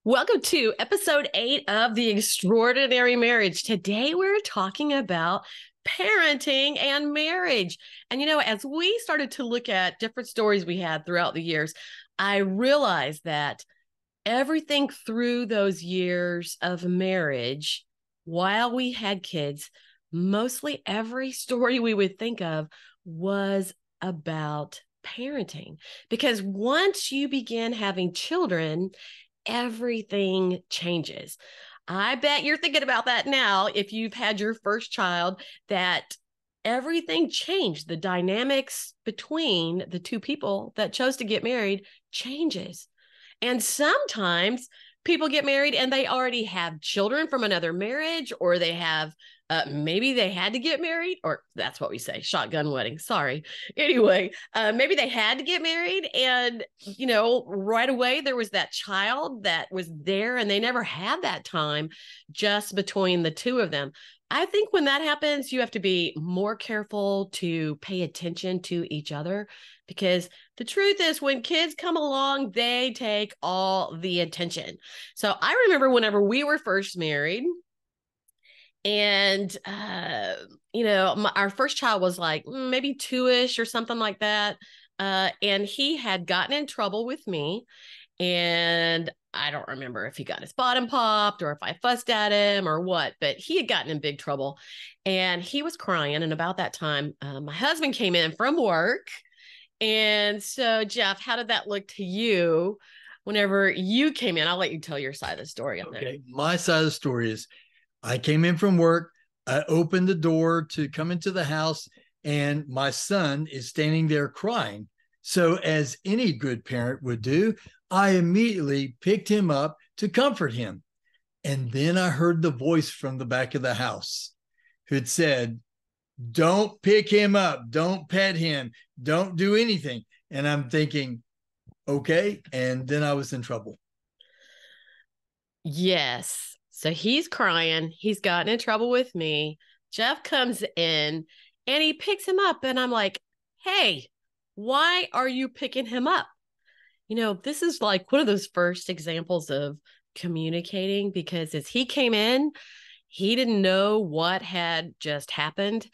Welcome to episode 8 of The Extraordinary Marriage. Today we're talking about parenting and marriage. And as we started to look at different stories we had throughout the years, I realized that everything through those years of marriage, while we had kids, mostly every story we would think of was about parenting. Because once you begin having children, everything changes. I bet you're thinking about that now if you've had your first child, that everything changed. The dynamics between the two people that chose to get married changes. And sometimes people get married and they already have children from another marriage, or they have maybe they had to get married, or that's what we say, shotgun wedding. Sorry. Anyway, maybe they had to get married and, right away there was that child that was there and they never had that time just between the two of them. I think when that happens, you have to be more careful to pay attention to each other, because the truth is when kids come along, they take all the attention. So I remember whenever we were first married, and, our first child was like maybe two-ish or something like that. And he had gotten in trouble with me. And I don't remember if he got his bottom popped or if I fussed at him or what, but he had gotten in big trouble and he was crying. And about that time, my husband came in from work. And so, Jeff, how did that look to you whenever you came in? I'll let you tell your side of the story on that. Okay. My side of the story is I came in from work. I opened the door to come into the house, and my son is standing there crying. So, as any good parent would do, I immediately picked him up to comfort him. And then I heard the voice from the back of the house who had said, "Don't pick him up. Don't pet him. Don't do anything." And I'm thinking, okay. And then I was in trouble. Yes. So he's crying. He's gotten in trouble with me. Jeff comes in and he picks him up. And I'm like, hey, why are you picking him up? This is like one of those first examples of communicating, because as he came in, he didn't know what had just happened,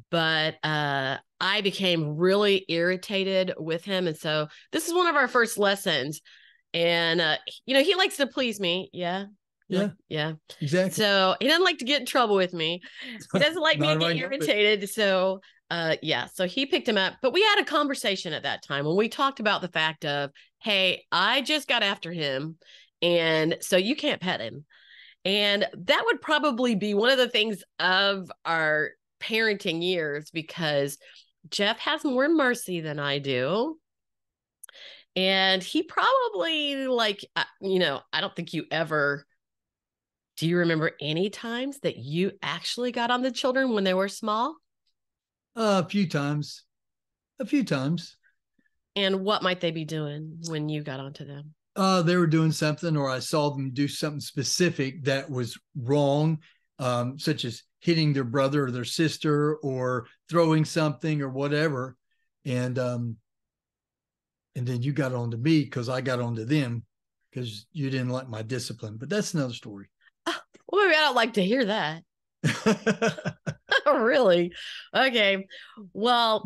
but I became really irritated with him. And so this is one of our first lessons. And, he likes to please me. Yeah. Yeah, exactly. So he doesn't like to get in trouble with me. He doesn't like me to get irritated. So, so he picked him up, but we had a conversation at that time when we talked about the fact of, hey, I just got after him. And so you can't pet him. And that would probably be one of the things of our parenting years, because Jeff has more mercy than I do. And he probably I don't think you ever. Do you remember any times that you actually got on the children when they were small? A few times. And what might they be doing when you got onto them? They were doing something, or I saw them do something specific that was wrong, such as hitting their brother or their sister, or throwing something or whatever. And then you got on to me because I got on to them because you didn't like my discipline. But that's another story. Well, maybe I don't like to hear that. Really? Okay. Well,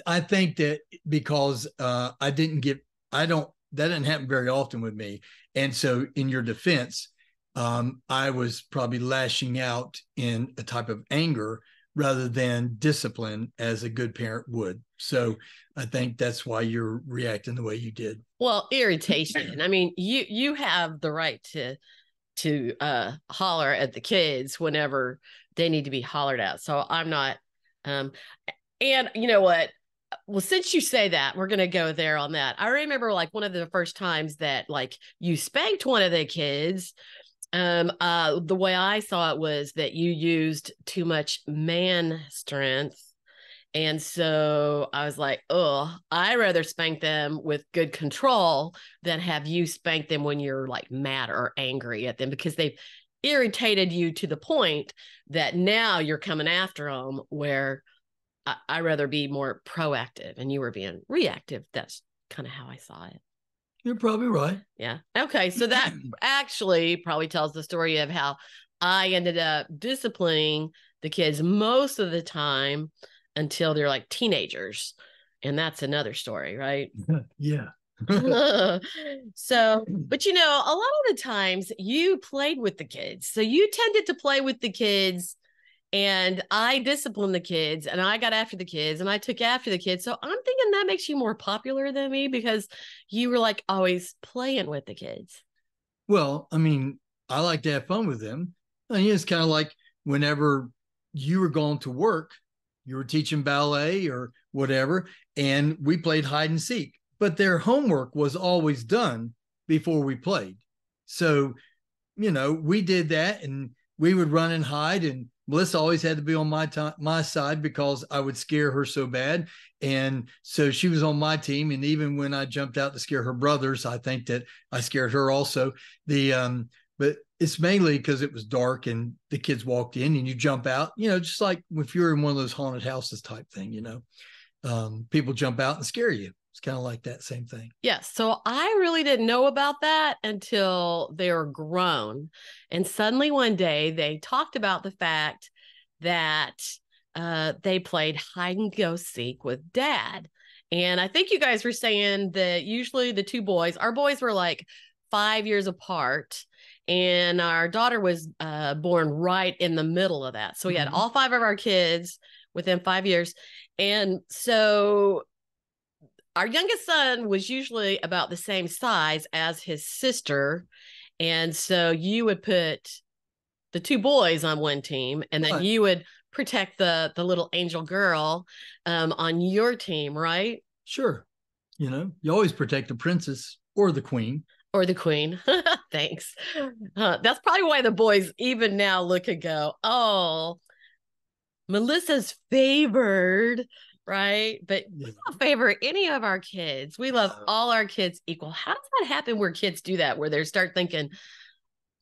I think that because that didn't happen very often with me. And so in your defense, I was probably lashing out in a type of anger rather than discipline as a good parent would. So I think that's why you're reacting the way you did. Well, irritation. I mean, you have the right to holler at the kids whenever they need to be hollered at. So I'm not, and you know what? Well, since you say that, we're going to go there on that. I remember one of the first times that you spanked one of the kids. The way I saw it was that you used too much man strength. And so I was like, oh, I'd rather spank them with good control than have you spank them when you're mad or angry at them, because they've irritated you to the point that now you're coming after them, where I'd rather be more proactive and you were being reactive. That's kind of how I saw it. You're probably right. Yeah. Okay. So that actually probably tells the story of how I ended up disciplining the kids most of the time until they're like teenagers. And that's another story, right? Yeah. So, but a lot of the times you played with the kids. So you tended to play with the kids, and I disciplined the kids, and I got after the kids, and I took after the kids. So I'm thinking that makes you more popular than me because you were like always playing with the kids. Well, I mean, I like to have fun with them. I mean, it's kind of like whenever you were going to work, you were teaching ballet or whatever, and we played hide and seek, but their homework was always done before we played. So, we did that, and we would run and hide, and Melissa always had to be on my side because I would scare her so bad. And so she was on my team. And even when I jumped out to scare her brothers, I think that I scared her also. But it's mainly because it was dark and the kids walked in and you jump out, just like if you're in one of those haunted houses type thing, people jump out and scare you. It's kind of like that same thing. Yes. So I really didn't know about that until they were grown. And suddenly one day they talked about the fact that they played hide and go seek with dad. And I think you guys were saying that usually the two boys, our boys were like 5 years apart. And our daughter was born right in the middle of that. So we had all 5 of our kids within 5 years. And so our youngest son was usually about the same size as his sister. And so you would put the two boys on one team, and then you would protect the little angel girl on your team, right? Sure. You always protect the princess or the queen. Or the queen. Thanks. That's probably why the boys even now look and go, oh, Melissa's favored, right? But we don't favor any of our kids. We love all our kids equal. How does that happen where kids do that, where they start thinking,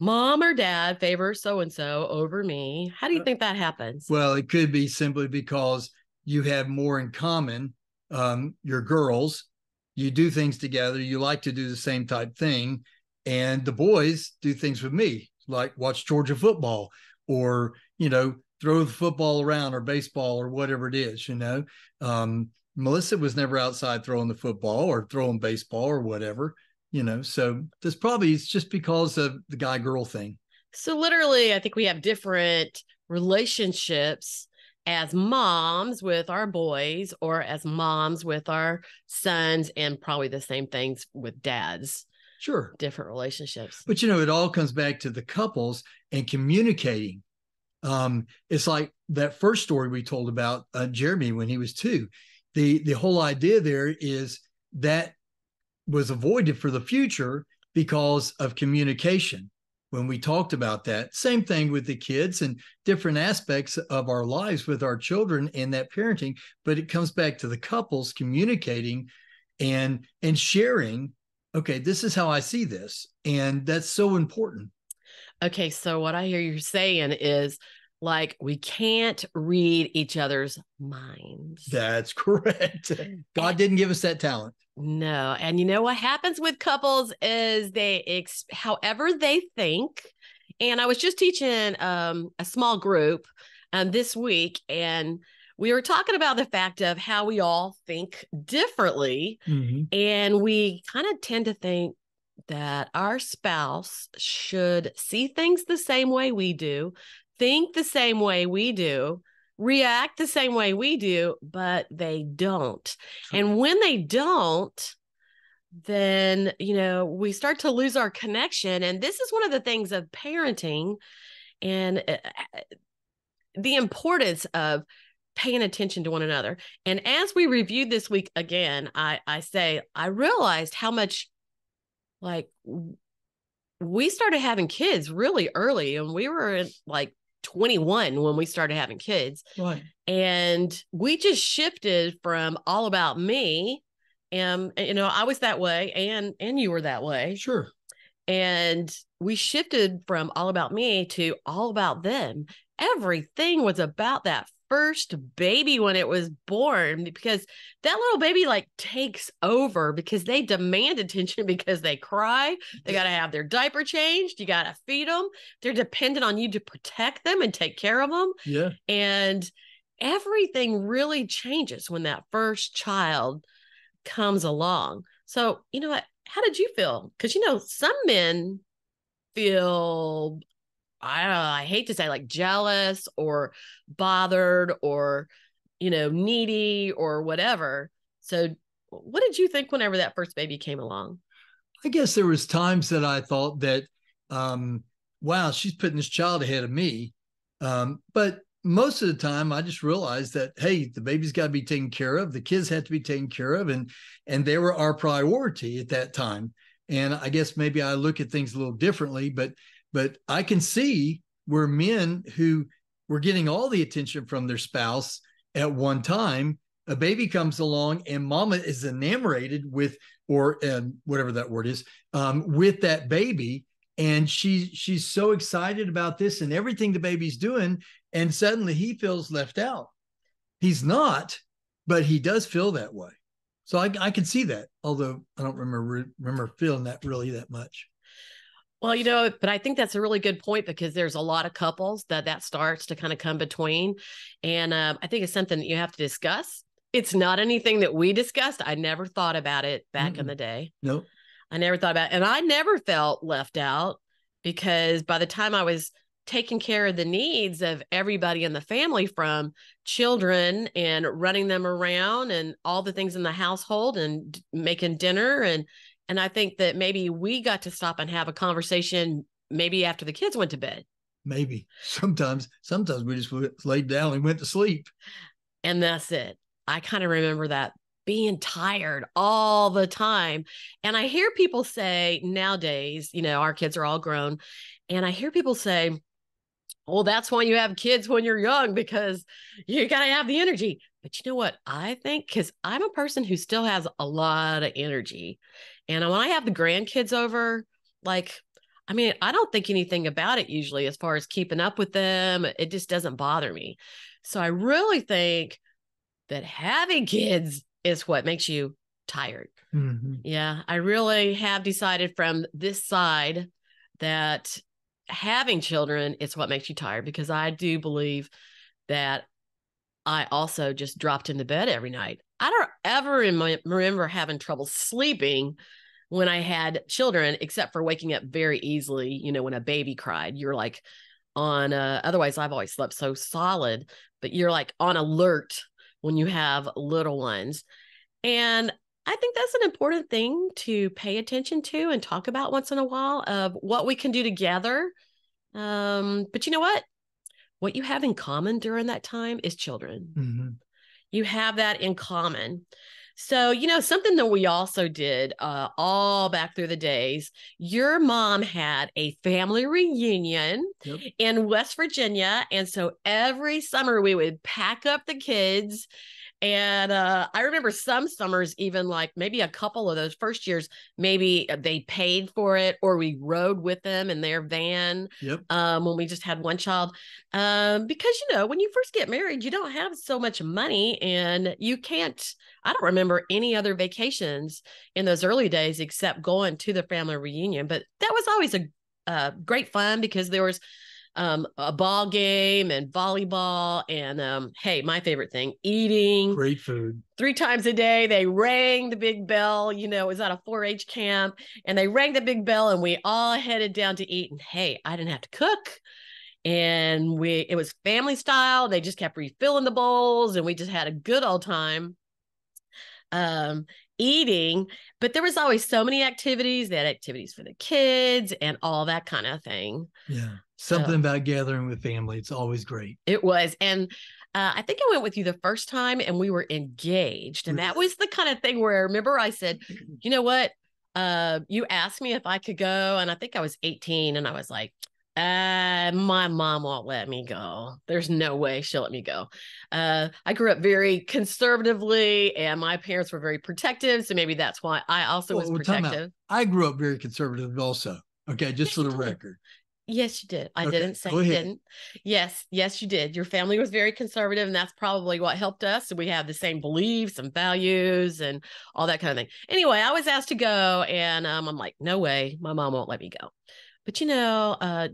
mom or dad favor so-and-so over me? How do you think that happens? Well, it could be simply because you have more in common. You're girls, you do things together, you like to do the same type thing. And the boys do things with me, like watch Georgia football or, throw the football around or baseball or whatever it is, Melissa was never outside throwing the football or throwing baseball or whatever, so this probably is just because of the guy girl thing. So literally, I think we have different relationships as moms with our boys or as moms with our sons, and probably the same things with dads. Sure. Different relationships. But, it all comes back to the couples and communicating. It's like that first story we told about Jeremy when he was 2. The whole idea there is that was avoided for the future because of communication. When we talked about that, same thing with the kids and different aspects of our lives with our children and that parenting, but it comes back to the couples communicating and sharing, okay, this is how I see this. And that's so important. Okay, so what I hear you saying is like we can't read each other's minds. That's correct. God didn't give us that talent. No. And you know what happens with couples is however they think. And I was just teaching a small group this week, and we were talking about the fact of how we all think differently. Mm-hmm. And we kind of tend to think that our spouse should see things the same way we do, think the same way we do, react the same way we do, but they don't. True. And when they don't, then, we start to lose our connection. And this is one of the things of parenting and the importance of paying attention to one another. And as we reviewed this week again, I realized how much we started having kids really early, and we were like 21 when we started having kids. Right. And we just shifted from all about me. And, I was that way and you were that way. Sure. And we shifted from all about me to all about them. Everything was about that first baby when it was born, because that little baby like takes over because they demand attention because they cry. They got to have their diaper changed. You got to feed them. They're dependent on you to protect them and take care of them. Yeah. And everything really changes when that first child comes along. So, you know what? How did you feel? Because, some men feel, I hate to say, like jealous or bothered or, needy or whatever. So what did you think whenever that first baby came along? I guess there was times that I thought that, wow, she's putting this child ahead of me. But most of the time I just realized that, hey, the baby's got to be taken care of. The kids have to be taken care of. And they were our priority at that time. And I guess maybe I look at things a little differently, but I can see where men who were getting all the attention from their spouse at one time, a baby comes along and mama is enamored with, or whatever that word is, with that baby. And she's so excited about this and everything the baby's doing. And suddenly he feels left out. He's not, but he does feel that way. So I can see that, although I don't remember feeling that really that much. Well, but I think that's a really good point, because there's a lot of couples that starts to kind of come between. And I think it's something that you have to discuss. It's not anything that we discussed. I never thought about it back in the day. Nope. I never thought about it. And I never felt left out, because by the time I was taking care of the needs of everybody in the family, from children and running them around and all the things in the household and making dinner. And I think that maybe we got to stop and have a conversation maybe after the kids went to bed. Maybe sometimes we just laid down and went to sleep. And that's it. I kind of remember that, being tired all the time. And I hear people say nowadays, our kids are all grown. And I hear people say, well, that's why you have kids when you're young, because you got to have the energy. But you know what I think? Because I'm a person who still has a lot of energy. And when I have the grandkids over, I don't think anything about it usually as far as keeping up with them. It just doesn't bother me. So I really think that having kids is what makes you tired. Mm-hmm. Yeah, I really have decided from this side that having children is what makes you tired, because I do believe that I also just dropped into bed every night. I don't ever remember having trouble sleeping when I had children, except for waking up very easily, when a baby cried. You're like on, otherwise I've always slept so solid, but you're like on alert when you have little ones. And I think that's an important thing to pay attention to and talk about once in a while, of what we can do together. But you know what? What you have in common during that time is children. Mm-hmm. You have that in common. So, something that we also did all back through the days, your mom had a family reunion in West Virginia. And so every summer we would pack up the kids. And I remember some summers, even like maybe a couple of those first years, maybe they paid for it, or we rode with them in their van when we just had one child. Because, when you first get married, you don't have so much money, and you can't, I don't remember any other vacations in those early days except going to the family reunion. But that was always a great fun, because there was a ball game and volleyball and hey, my favorite thing, eating great food 3 times a day. They rang the big bell, it was at a 4-H camp, and they rang the big bell and we all headed down to eat. And hey, I didn't have to cook, and it was family style. They just kept refilling the bowls, and we just had a good old time eating. But there was always so many activities. They had activities for the kids and all that kind of thing. Yeah. Something about gathering with family. It's always great. It was. And I think I went with you the first time, and we were engaged. And that was the kind of thing where I remember I said, you know what? You asked me if I could go. And I think I was 18. And I was like, my mom won't let me go. There's no way she'll let me go. I grew up very conservatively, and my parents were very protective. So maybe that's why I also was protective. I grew up very conservative also. Okay. Just for the record. Yes, you did. I Okay, didn't say go you ahead. didn't. Yes, yes, you did. Your family was very conservative, and that's probably what helped us. So we have the same beliefs and values and all that kind of thing. Anyway, I was asked to go, and I'm like, no way, my mom won't let me go. But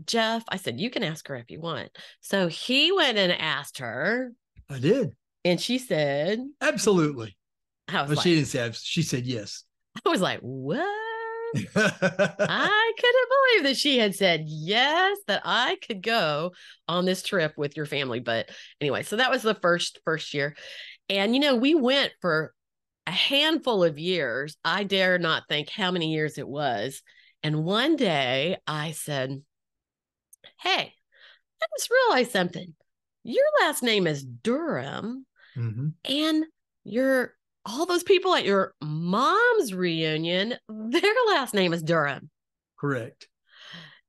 Jeff, I said, you can ask her if you want. So he went and asked her, I did. and she said, Absolutely. I was Well, she like, didn't say, she said yes. I was like, what? I couldn't believe that she had said yes, that I could go on this trip with your family. But anyway, so that was the first year. And we went for a handful of years. I dare not think how many years it was. And one day I said, hey, I just realized something. Your last name is Durham, Mhm. and your all those people at your mom's reunion, their last name is Durham. Correct.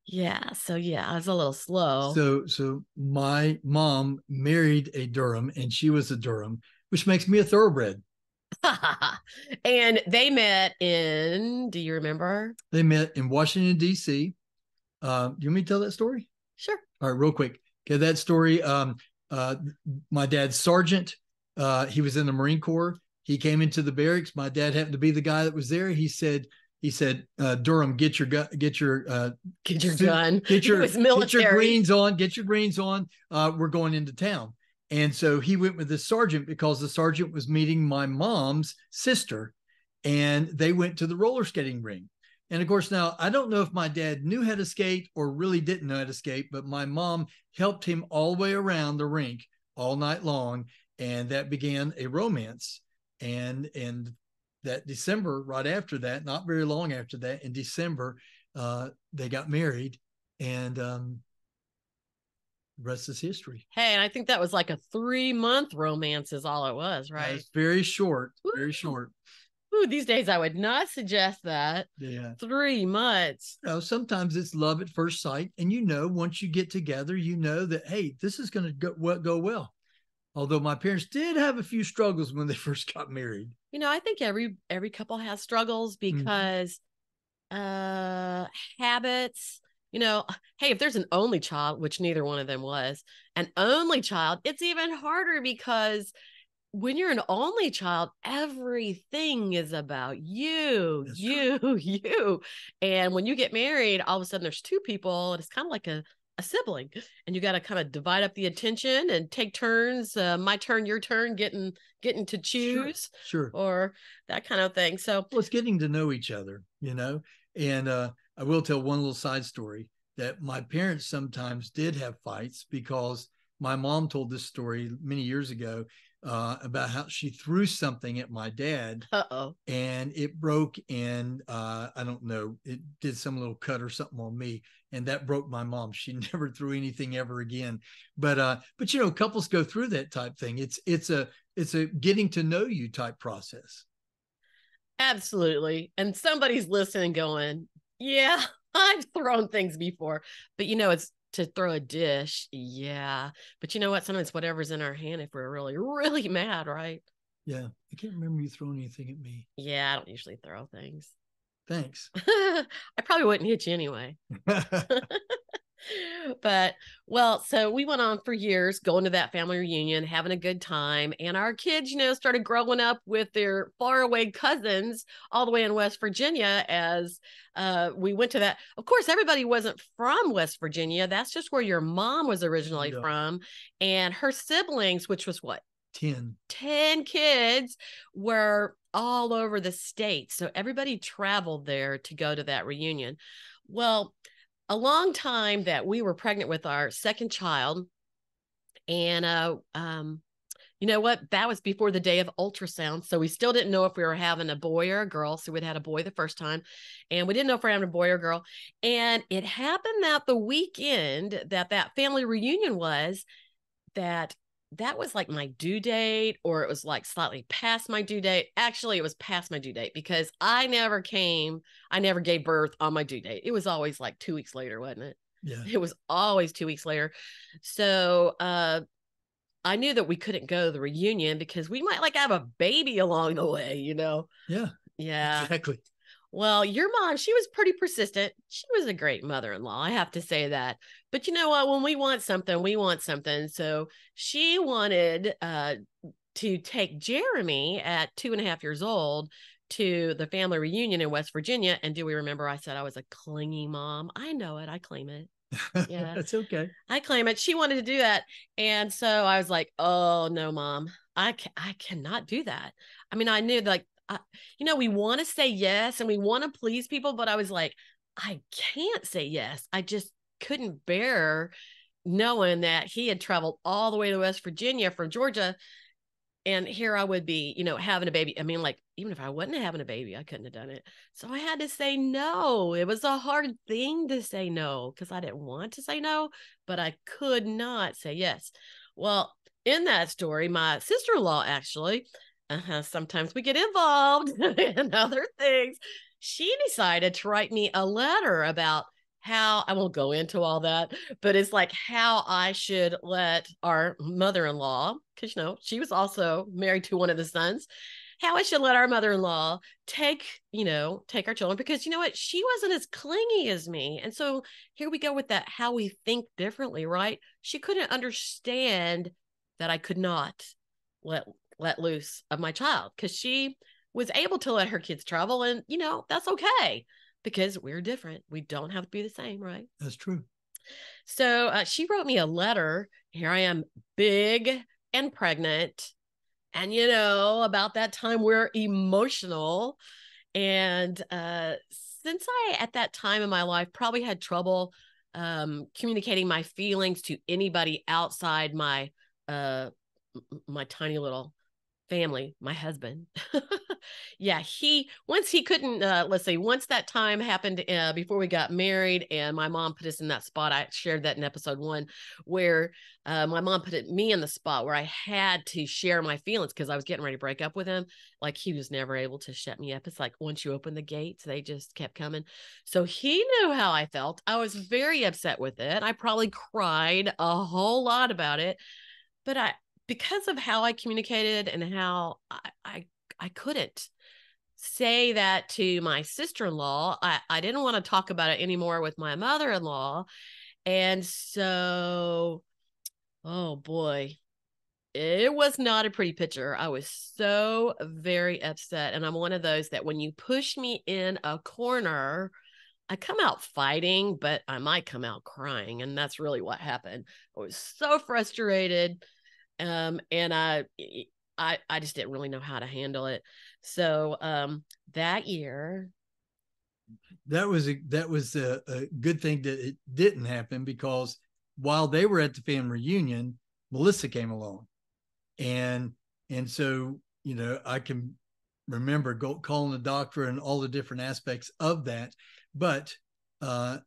Yeah, so yeah, I was a little slow. So my mom married a Durham, and she was a Durham, which makes me a thoroughbred. And they met do you remember? They met in Washington D.C. You want me to tell that story? Sure. All right, real quick. Okay, that story. Uh, my dad's sergeant. He was in the Marine Corps. He came into the barracks. My dad happened to be the guy that was there. He said, Durham, get your gun, get your Get your suit, gun. get He your was military. greens on, get your greens on. We're going into town. And so he went with the sergeant because the sergeant was meeting my mom's sister, and they went to the roller skating ring. And of course, now I don't know if my dad knew how to skate or really didn't know how to skate, but my mom helped him all the way around the rink all night long. And that began a romance. And that December, right after that, not very long after that, in December, they got married. And the rest is history. Hey, and I think that was like a 3-month romance is all it was, right? It's very short, Ooh. very short. Ooh, these days I would not suggest that. Yeah. 3 months. Sometimes it's love at first sight. And once you get together, that, hey, this is going to go well. Although my parents did have a few struggles when they first got married. I think every couple has struggles because habits, hey, if there's an only child, which neither one of them was, an only child, it's even harder because when you're an only child, everything is about you. That's you, true. You. And when you get married, all of a sudden there's two people, and it's kind of like a sibling, and you got to kind of divide up the attention and take turns. My turn, your turn, getting to choose, sure, or that kind of thing. So, well, it's getting to know each other, And I will tell one little side story that my parents sometimes did have fights because my mom told this story many years ago. About how she threw something at my dad. And it broke, and I don't know, it did some little cut or something on me, and that broke my mom. She never threw anything ever again. But couples go through that type thing. It's a getting to know you type process. Absolutely. And somebody's listening going, yeah, I've thrown things before, but it's to throw a dish. Yeah. But you know what? Sometimes whatever's in our hand, if we're really, really mad, right? Yeah. I can't remember you throwing anything at me. Yeah. I don't usually throw things. Thanks. I probably wouldn't hit you anyway. But so we went on for years going to that family reunion, having a good time, and our kids started growing up with their faraway cousins all the way in West Virginia. As we went to that, of course everybody wasn't from West Virginia. That's just where your mom was originally from, and her siblings, which was what, 10 kids, were all over the state. So everybody traveled there to go to that reunion. Well, a long time that we were pregnant with our second child. And you know what? That was before the day of ultrasound. So we still didn't know if we were having a boy or a girl. So we'd had a boy the first time, and we didn't know if we were having a boy or girl. And it happened that the weekend that family reunion was, that was like my due date, or it was like slightly past my due date. Actually, it was past my due date because I never gave birth on my due date. It was always like 2 weeks later, wasn't it? Yeah. It was always 2 weeks later. So I knew that we couldn't go to the reunion because we might have a baby along the way, Yeah. Yeah. Exactly. Well, your mom, she was pretty persistent. She was a great mother-in-law, I have to say that. But you know what? When we want something, we want something. So she wanted to take Jeremy at 2.5 years old to the family reunion in West Virginia. And do we remember I said I was a clingy mom? I know it. I claim it. Yeah, That's okay. I claim it. She wanted to do that. And so I was like, oh, no, mom, I cannot do that. I mean, I knew like, we want to say yes and we want to please people, but I was like, I can't say yes. I just couldn't bear knowing that he had traveled all the way to West Virginia from Georgia. And here I would be, having a baby. I mean, like, even if I wasn't having a baby, I couldn't have done it. So I had to say no. It was a hard thing to say no because I didn't want to say no, but I could not say yes. Well, in that story, my sister-in-law actually, sometimes we get involved in other things. She decided to write me a letter about how I won't go into all that, but it's like how I should let our mother-in-law, because she was also married to one of the sons, how I should let our mother-in-law take our children, because you know what? She wasn't as clingy as me. And so here we go with that, how we think differently, right? She couldn't understand that I could not let loose of my child because she was able to let her kids travel. And, that's okay because we're different. We don't have to be the same, right? That's true. So she wrote me a letter. Here I am, big and pregnant. And, about that time, we're emotional. And since I, at that time in my life, probably had trouble communicating my feelings to anybody outside my tiny little family, my husband. Yeah, once he couldn't, once that time happened before we got married and my mom put us in that spot, I shared that in episode 1, where my mom put me in the spot where I had to share my feelings because I was getting ready to break up with him. Like he was never able to shut me up. It's like once you open the gates, they just kept coming. So he knew how I felt. I was very upset with it. I probably cried a whole lot about it, but because of how I communicated and how I couldn't say that to my sister-in-law. I didn't want to talk about it anymore with my mother-in-law. And so, oh boy, it was not a pretty picture. I was so very upset. And I'm one of those that when you push me in a corner, I come out fighting, but I might come out crying. And that's really what happened. I was so frustrated. And I just didn't really know how to handle it. So that year, that was a good thing that it didn't happen, because while they were at the family reunion, Melissa came along, and so I can remember calling the doctor and all the different aspects of that, but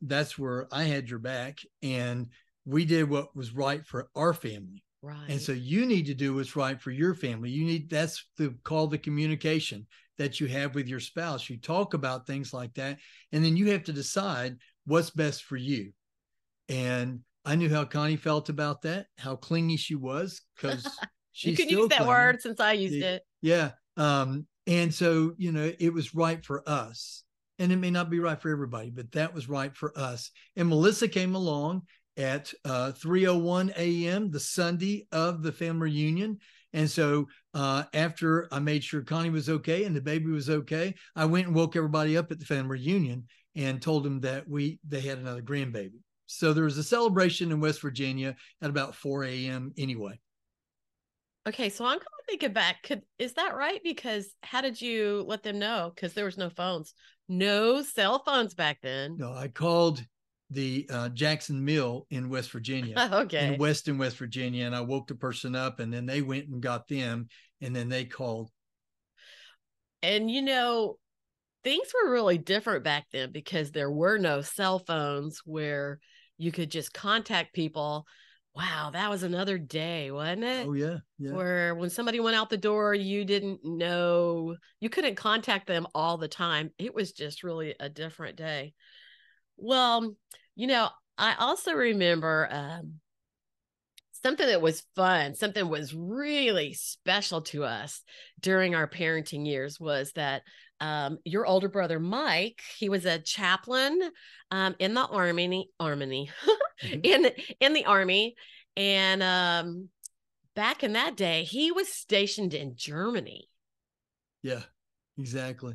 that's where I had your back, and we did what was right for our family. right. And so you need to do what's right for your family. That's called the communication that you have with your spouse. You talk about things like that, and then you have to decide what's best for you. And I knew how Connie felt about that, how clingy she was, because she's you can still use that clingy. word since I used it. Yeah. And so, it was right for us. And it may not be right for everybody, but that was right for us. And Melissa came along at 3:01 a.m. the Sunday of the family reunion. And so after I made sure Connie was okay and the baby was okay, I went and woke everybody up at the family reunion and told them that they had another grandbaby. So there was a celebration in West Virginia at about 4 a.m. anyway. Okay, so I'm going to think it back. Is that right? Because how did you let them know? Because there was no phones, no cell phones back then. No, I called the Jackson Mill in West Virginia, Okay. in Weston, West Virginia, and I woke the person up, and then they went and got them, and then they called. And things were really different back then because there were no cell phones where you could just contact people. Wow, that was another day, wasn't it? Oh yeah, yeah. Where when somebody went out the door, you didn't know, you couldn't contact them all the time. It was just really a different day. Well, I also remember something that was fun, something was really special to us during our parenting years was that your older brother, Mike, he was a chaplain in the army, in the army. And back in that day, he was stationed in Germany. Yeah, exactly.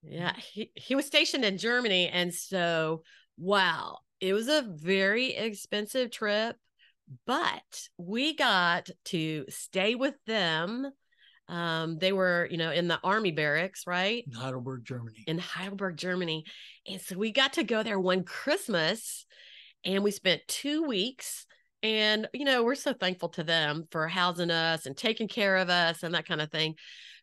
Yeah, he was stationed in Germany. And so, wow, it was a very expensive trip, but we got to stay with them. They were, in the army barracks, right? In Heidelberg, Germany. In Heidelberg, Germany. And so we got to go there one Christmas and we spent 2 weeks. And, we're so thankful to them for housing us and taking care of us and that kind of thing.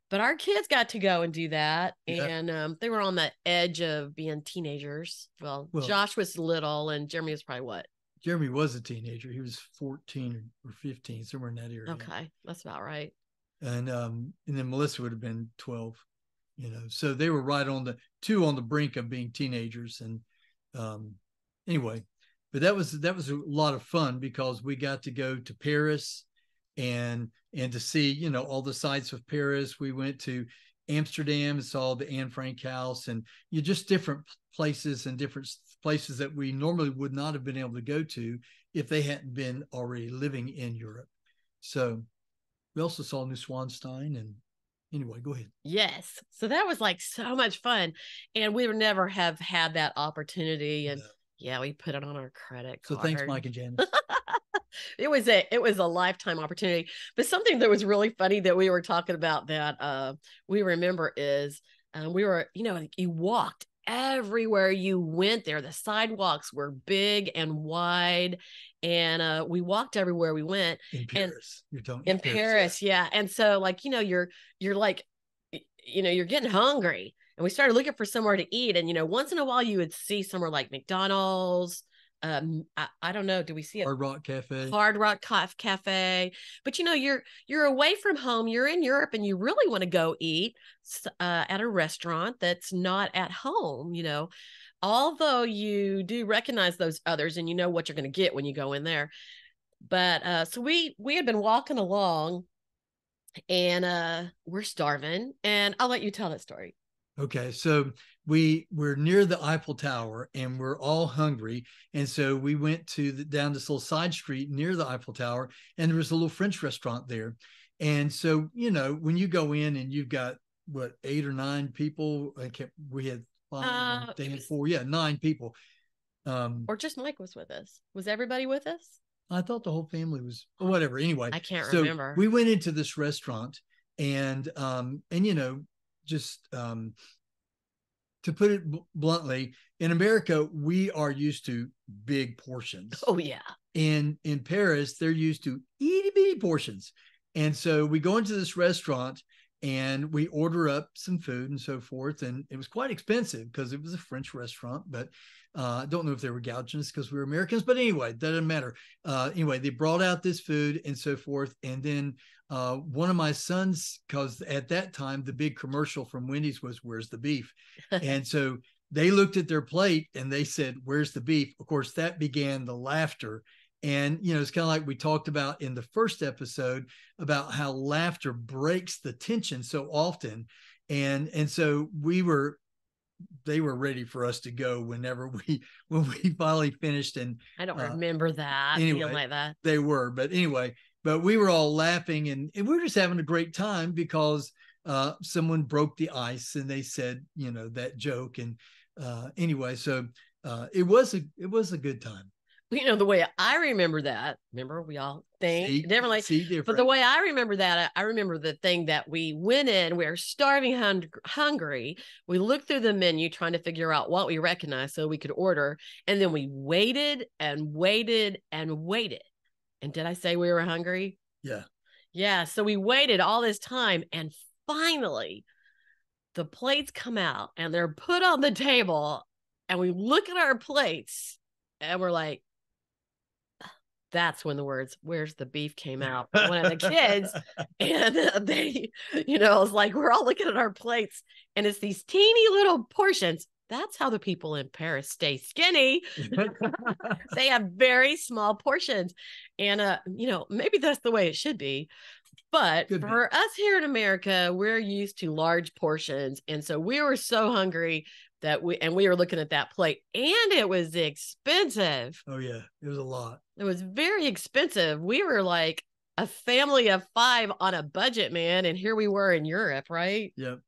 But our kids got to go and do that. Yeah. And they were on the edge of being teenagers. Well, Josh was little and Jeremy was probably what? Jeremy was a teenager. He was 14 or 15, somewhere in that area. Okay. That's about right. And then Melissa would have been 12, so they were right on the brink of being teenagers. And anyway, but that was a lot of fun because we got to go to Paris and to see, all the sights of Paris. We went to Amsterdam and saw the Anne Frank house, and just different places and different places that we normally would not have been able to go to if they hadn't been already living in Europe. So we also saw New Swanstein. And anyway, go ahead. Yes. So that was like so much fun. And we would never have had that opportunity. And yeah, we put it on our credit card. So thanks, Mike and Janice. It was a lifetime opportunity. But something that was really funny that we were talking about that we remember is we were, you walked everywhere you went there. The sidewalks were big and wide, and we walked everywhere we went. In Paris, you're talking in Paris, yeah. And so, like, you're like, you're getting hungry, and we started looking for somewhere to eat. And once in a while, you would see somewhere like McDonald's. I don't know. Do we see it? Hard Rock Cafe. Hard Rock Cafe. But you're away from home. You're in Europe, and you really want to go eat at a restaurant that's not at home. Although you do recognize those others, and you know what you're going to get when you go in there. But so we had been walking along, and we're starving. And I'll let you tell that story. Okay, so we're near the Eiffel Tower and we're all hungry, and so we went down this little side street near the Eiffel Tower, and there was a little French restaurant there. And so when you go in and you've got 8 or 9 people, we had 5, they had 4, 9 people. Or just Mike was with us. Was everybody with us? I thought the whole family was, whatever. Anyway, I can't remember. We went into this restaurant, and just to put it bluntly, in America, we are used to big portions. Oh, yeah. In Paris, they're used to itty bitty portions. And so we go into this restaurant and we order up some food and so forth. And it was quite expensive because it was a French restaurant, but I don't know if they were gouging us because we were Americans, but anyway, that doesn't matter. Anyway, they brought out this food and so forth. And then one of my sons, because at that time, the big commercial from Wendy's was, "Where's the beef?" And so they looked at their plate and they said, "Where's the beef?" Of course, that began the laughter. And, it's kind of like we talked about in the first episode about how laughter breaks the tension so often. And so they were ready for us to go when we finally finished. And I don't remember that. Anyway, like that. They were, but anyway, but we were all laughing and we were just having a great time because someone broke the ice and they said, that joke. And anyway, so it was a good time. The way I remember that, remember we all think differently. But the way I remember that, I remember the thing that we went in, we were starving hungry. We looked through the menu trying to figure out what we recognized so we could order. And then we waited and waited and waited. And did I say we were hungry? Yeah. Yeah. So we waited all this time. And finally, the plates come out and they're put on the table. And we look at our plates and we're like, that's when the words, "Where's the beef?" came out. One of the kids, and they, I was like, we're all looking at our plates and it's these teeny little portions. That's how the people in Paris stay skinny. They have very small portions. And, maybe that's the way it should be. But Could be. for us here in America, we're used to large portions. And so we were so hungry that we were looking at that plate, and it was expensive. Oh, yeah. It was a lot. It was very expensive. We were like a family of 5 on a budget, man. And here we were in Europe, right? Yep.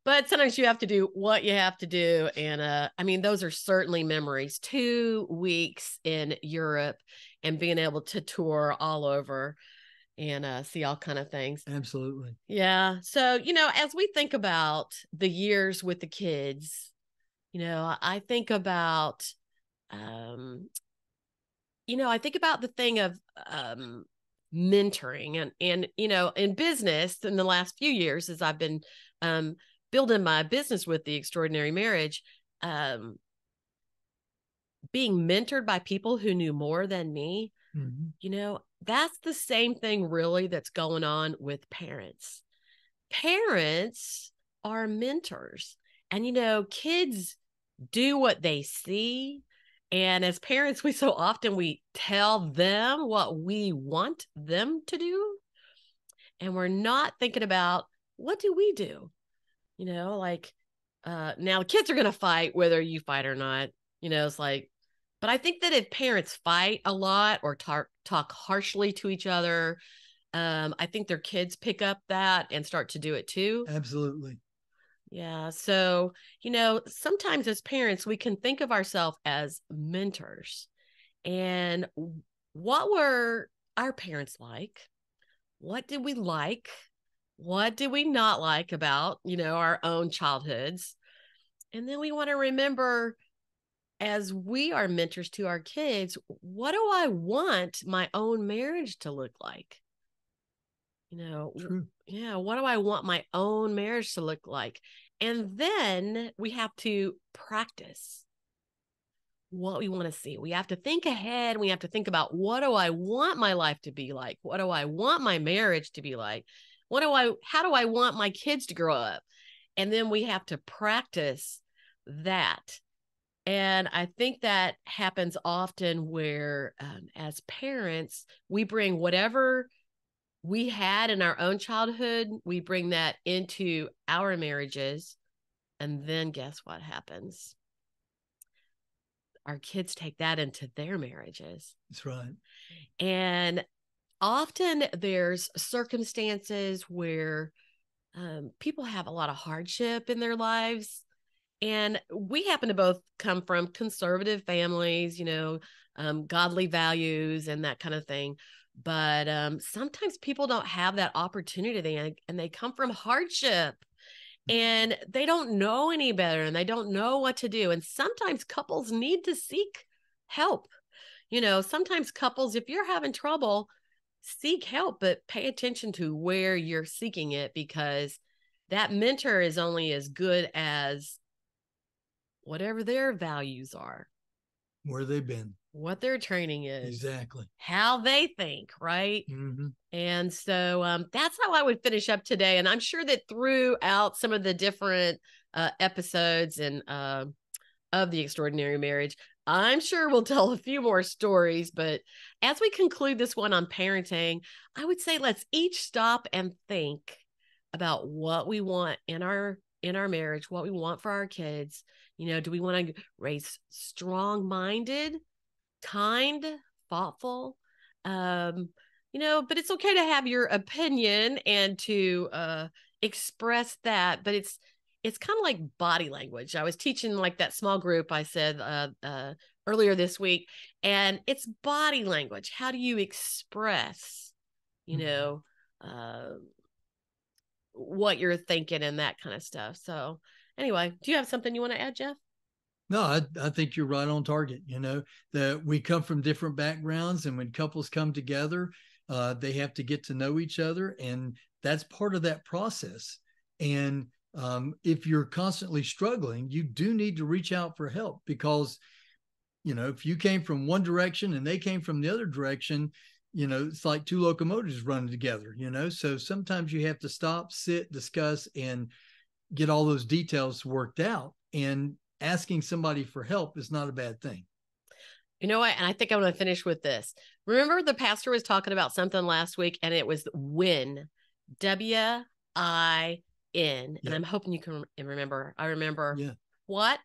But sometimes you have to do what you have to do. And I mean, those are certainly memories. 2 weeks in Europe and being able to tour all over and see all kind of things. Absolutely. Yeah. So, as we think about the years with the kids, I think about, I think about the thing of mentoring and, in business in the last few years, as I've been building my business with the Extraordinary Marriage, being mentored by people who knew more than me, that's the same thing really that's going on with parents. Parents are mentors, and kids do what they see. And as parents, we tell them what we want them to do. And we're not thinking about, what do we do? Now the kids are going to fight whether you fight or not. It's like, but I think that if parents fight a lot or talk harshly to each other, I think their kids pick up that and start to do it too. Absolutely. Yeah. So, sometimes as parents, we can think of ourselves as mentors. And what were our parents like? What did we like? What did we not like about, our own childhoods? And then we want to remember, as we are mentors to our kids, what do I want my own marriage to look like? True. Yeah, what do I want my own marriage to look like? And then we have to practice what we want to see. We have to think ahead. We have to think about, what do I want my life to be like? What do I want my marriage to be like? How do I want my kids to grow up? And then we have to practice that. And I think that happens often where, as parents, we bring whatever we had in our own childhood, we bring that into our marriages. And then guess what happens? Our kids take that into their marriages. That's right. And often there's circumstances where people have a lot of hardship in their lives. And we happen to both come from conservative families, godly values and that kind of thing. But sometimes people don't have that opportunity, and they come from hardship and they don't know any better and they don't know what to do. And sometimes couples need to seek help. Sometimes couples, if you're having trouble, seek help, but pay attention to where you're seeking it, because that mentor is only as good as whatever their values are, where they've been, what their training is, exactly, how they think, right? Mm-hmm. And so that's how I would finish up today. And I'm sure that throughout some of the different episodes and of The Extraordinary Marriage, I'm sure we'll tell a few more stories. But as we conclude this one on parenting, I would say let's each stop and think about what we want in our marriage, what we want for our kids. Do we want to raise strong-minded, kind, thoughtful? But it's okay to have your opinion and to express that. But it's kind of like body language. I was teaching like that small group I said earlier this week, and it's body language. How do you express, what you're thinking and that kind of stuff? So anyway, do you have something you want to add, Jeff? No, I think you're right on target. That we come from different backgrounds, and when couples come together, they have to get to know each other, and that's part of that process. And if you're constantly struggling, you do need to reach out for help, because, if you came from one direction and they came from the other direction, it's like two locomotives running together, so sometimes you have to stop, sit, discuss, and get all those details worked out. And asking somebody for help is not a bad thing. You know what? And I think I'm going to finish with this. Remember, the pastor was talking about something last week, and it was win, WIN. And Yep. I'm hoping you can remember. I remember Yeah. what?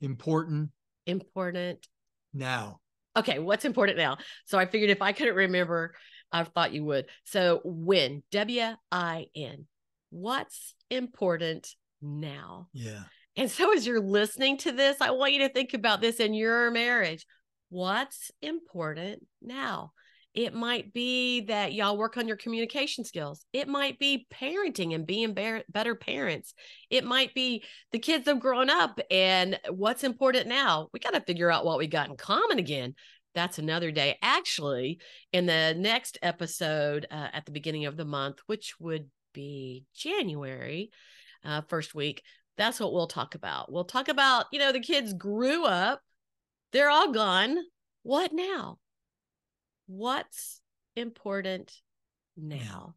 Important Important. now. Okay, what's important now? So I figured if I couldn't remember, I thought you would. So win, WIN. What's important now? Yeah. And so as you're listening to this, I want you to think about this in your marriage. What's important now? It might be that y'all work on your communication skills. It might be parenting and being better parents. It might be the kids have grown up and what's important now. We got to figure out what we got in common again. That's another day. Actually, in the next episode at the beginning of the month, which would be January, first week, that's what we'll talk about. We'll talk about, the kids grew up, they're all gone. What now? What's important now?